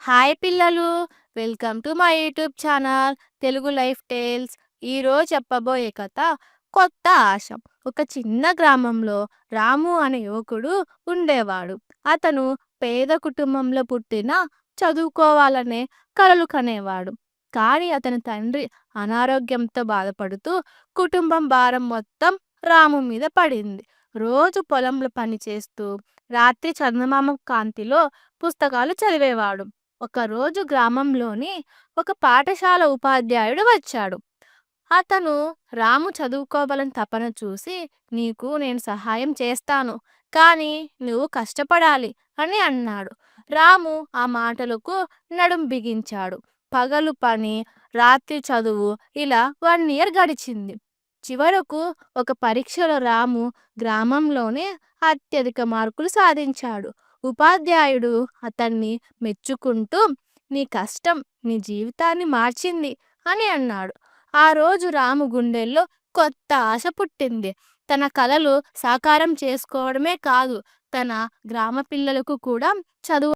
Hi పిల్లలు, welcome to my YouTube channel Telugu life tales. ఈరోజు చెప్పబోయే కథ కొత్త ఆశ. ఒక చిన్న గ్రామంలో రాము అనే యువకుడు ఉండేవాడు. అతను పేద కుటుంబంలో పుట్టిన చదువుకోవాలనే కలలు కనేవాడు. కానీ అతని తండ్రి అనారోగ్యంతో బాధపడుతూ కుటుంబం భారం మొత్తం రాము మీద పడింది. రోజు పొలంలో పని చేస్తూ రాత్రి చందమామ కాంతిలో పుస్తకాలు చదివేవాడు. ఒకరోజు గ్రామంలోని ఒక పాఠశాల ఉపాధ్యాయుడు వచ్చాడు. అతను రాము చదువుకోవాలని తపన చూసి, నీకు నేను సహాయం చేస్తాను, కానీ నువ్వు కష్టపడాలి అని అన్నాడు. రాము ఆ మాటలకు నడుం బిగించాడు. పగలు పని, రాత్రి చదువు, ఇలా 1 ఇయర్ గడిచింది. చివరకు ఒక పరీక్షలో రాము గ్రామంలోనే అత్యధిక మార్కులు సాధించాడు. ఉపాధ్యాయుడు అతన్ని మెచ్చుకుంటూ, నీ కష్టం నీ జీవితాన్ని మార్చింది అని అన్నాడు. ఆ రోజు రాము గుండెల్లో కొత్త ఆశ పుట్టింది. తన కలలు సాకారం చేసుకోవడమే కాదు, తన గ్రామ పిల్లలకు కూడా చదువు